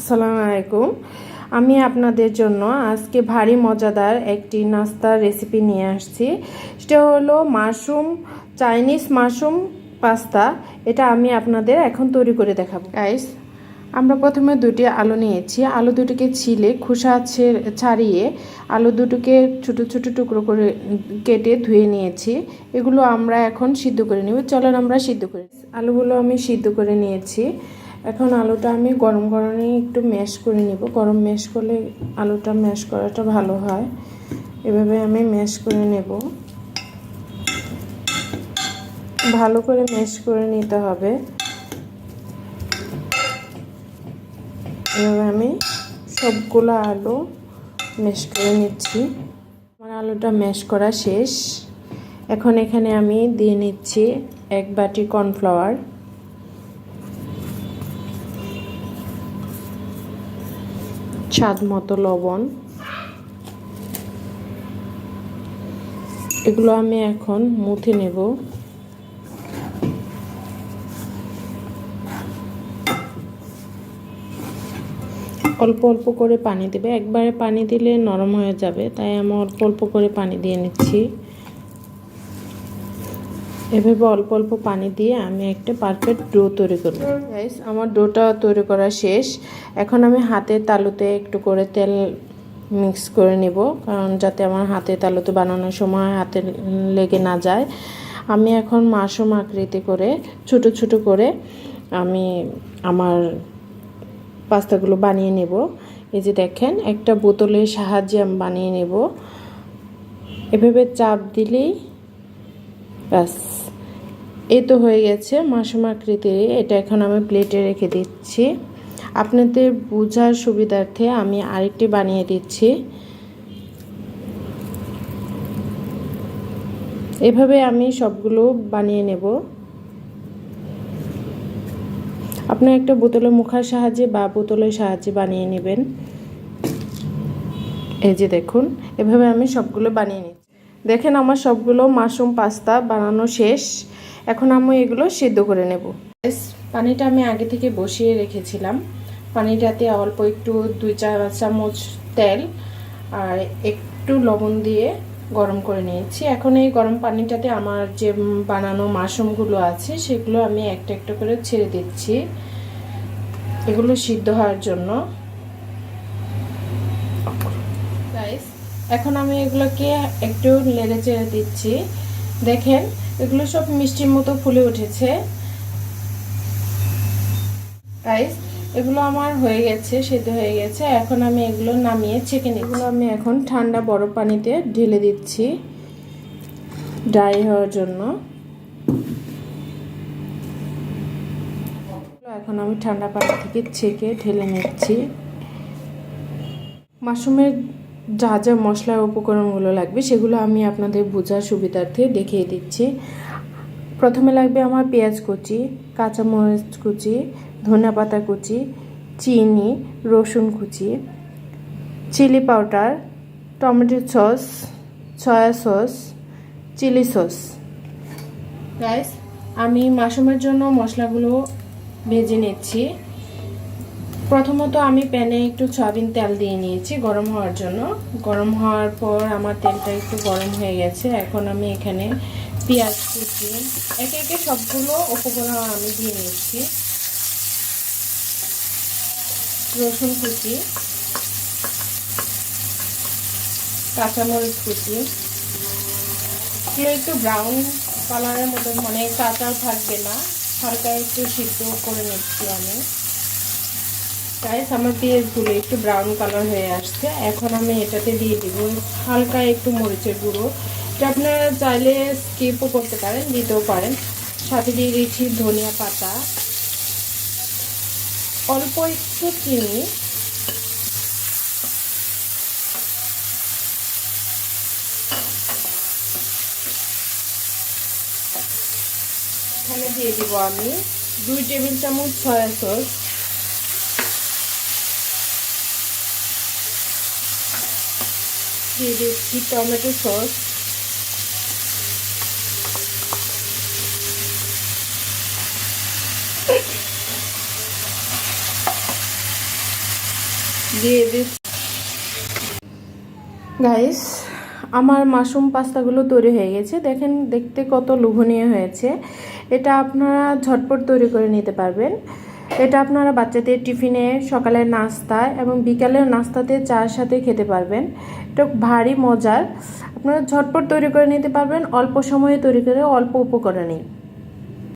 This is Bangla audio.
আসসালামু আলাইকুম। আমি আপনাদের জন্য আজকে ভারী মজাদার একটি নাস্তার রেসিপি নিয়ে আসছি। সেটা হলো চাইনিজ মাশরুম পাস্তা। এটা আমি আপনাদের এখন তৈরি করে দেখাবো। গাইস, আমরা প্রথমে দুটি আলু নিয়েছি। আলু দুটিকে ছিলে খোসা ছাড়িয়ে আলু দুটোকে ছোট ছোট টুকরো করে কেটে ধুয়ে নিয়েছি। এগুলো আমরা এখন সিদ্ধ করে নেব। চলেন আমরা সিদ্ধ করি। আলুগুলো আমি সিদ্ধ করে নিয়েছি। এখন আলুটা আমি গরম গরমে একটু ম্যাশ করে নিব। গরম ম্যাশ করলে আলুটা ম্যাশ করাটা ভালো হয়। এভাবে আমি ম্যাশ করে নেব। ভালো করে ম্যাশ করে নিতে হবে। এভাবে আমি সবগুলো আলু ম্যাশ করে নিচ্ছি। আমার আলুটা ম্যাশ করা শেষ। এখন এখানে আমি দিয়ে নিচ্ছি 1 বাটি কর্নফ্লাওয়ার, স্বাদ মতো লবণ। এগুলো আমি এখন মুথে নেব। অল্প অল্প করে পানি দেবে। একবারে পানি দিলে নরম হয়ে যাবে, তাই আমি অল্প অল্প করে পানি দিয়ে নিচ্ছি। এভাবে অল্প অল্প পানি দিয়ে আমি একটা পারফেক্ট ডো তৈরি করব। গাইস, আমার ডোটা তৈরি করা শেষ। এখন আমি হাতের তালুতে একটু করে তেল মিক্স করে নেব, কারণ যাতে আমার হাতের তালুতে বানানোর সময় হাতে লেগে না যায়। আমি এখন মাশরুম আকৃতি করে ছোট ছোট করে আমি আমার পাস্তাগুলো বানিয়ে নেব। এই যে দেখেন, একটা বোতলের সাহায্যে আমি বানিয়ে নেব। এভাবে চাপ দিলেই ব্যাস, এই তো হয়ে গেছে মাশরুম আকৃতির। এটা এখন আমি প্লেটে রেখে দিচ্ছি। আপনাদের বোঝার সুবিধার্থে আমি আরেকটি বানিয়ে দিচ্ছি। এভাবে আমি সবগুলো বানিয়ে নেব। আপনি একটা বোতলের মুখার সাহায্যে বা বোতলের সাহায্যে বানিয়ে নেবেন। এই যে দেখুন, এভাবে আমি সবগুলো বানিয়ে নিচ্ছি। দেখেন, আমার সবগুলো মাশরুম পাস্তা বানানো শেষ। এখন আমি এগুলো সিদ্ধ করে নেব। পানিটা আমি আগে থেকে বসিয়ে রেখেছিলাম। পানিটাতে অল্প একটু 2-4 চামচ তেল আর একটু লবণ দিয়ে গরম করে নিয়েছি। এখন এই গরম পানিটাতে আমার যে বানানো মাশরুমগুলো আছে সেগুলো আমি একটা একটা করে ছেড়ে দিচ্ছি, এগুলো সিদ্ধ হওয়ার জন্য। এখন আমি এগুলোকে একটু নেড়ে চেড়ে দিচ্ছি। দেখেন, এগুলো সব মিষ্টির মতো ফুলে উঠেছে। গাইস, এগুলো আমার হয়ে গেছে, সিদ্ধ হয়ে গেছে। এখন আমি এগুলো নামিয়ে ছেঁকে নিচ্ছি। এগুলো আমি এখন ঠান্ডা বরফ পানিতে ঢেলে দিচ্ছি ড্রাই হওয়ার জন্য। এখন আমি ঠান্ডা পানি থেকে ছেঁকে ঢেলে নিচ্ছি। মাশরুমের যা যা মশলার উপকরণগুলো লাগবে সেগুলো আমি আপনাদের বোঝার সুবিধার্থে দেখিয়ে দিচ্ছি। প্রথমে লাগবে আমার পেঁয়াজ কুচি, কাঁচামরিচ কুচি, ধনেপাতা কুচি, চিনি, রসুন কুচি, chilli powder, tomato sauce, soya sauce, chilli sauce. Guys, আমি মাশরুমের জন্য মশলাগুলো ভেজে নিচ্ছি। প্রথমত আমি প্যানে একটু সয়াবিন তেল দিয়ে নিয়েছি গরম হওয়ার জন্য। গরম হওয়ার পর আমার তেলটা একটু গরম হয়ে গেছে। এখন আমি এখানে পেঁয়াজ কুচি একে একে সবগুলো উপকরণ আমি দিয়ে নিচ্ছি। রসুন কুচি, কাঁচামরিচ কুচি, এগুলো একটু ব্রাউন কালারের মতো, মানে কাঁচা থাকবে না, হালকা একটু সিদ্ধ করে নিচ্ছি আমি। গাইস, আমার পেঁয়াজগুলো একটু ব্রাউন কালার হয়ে আসছে। এখন আমি এটাতে দিয়ে দিব হালকা একটু মরিচের গুঁড়ো। এটা আপনারা চাইলে স্কিপও করতে পারেন, দিতেও পারেন। সাথে দিয়ে দিচ্ছি ধনিয়া পাতা, অল্প একটু চিনি, এখানে দিয়ে দিব আমি 2 টেবিল চামচ সয়া সস, দিয়ে দিচ্ছি টমেটো সস, দিয়ে দিই। গাইস, আমার মাশরুম পাস্তাগুলো তৈরি হয়ে গেছে। দেখেন দেখতে কত লোভনীয় হয়েছে। এটা আপনারা ঝটপট তৈরি করে নিতে পারবেন। এটা আপনারা বাচ্চাদের টিফিনে, সকালের নাস্তায় এবং বিকালের নাস্তাতে চার সাথে খেতে পারবেন। এটা ভারী মজার। আপনারা ঝটপট তৈরি করে নিতে পারবেন, অল্প সময়ে তৈরি করে অল্প উপকরণে।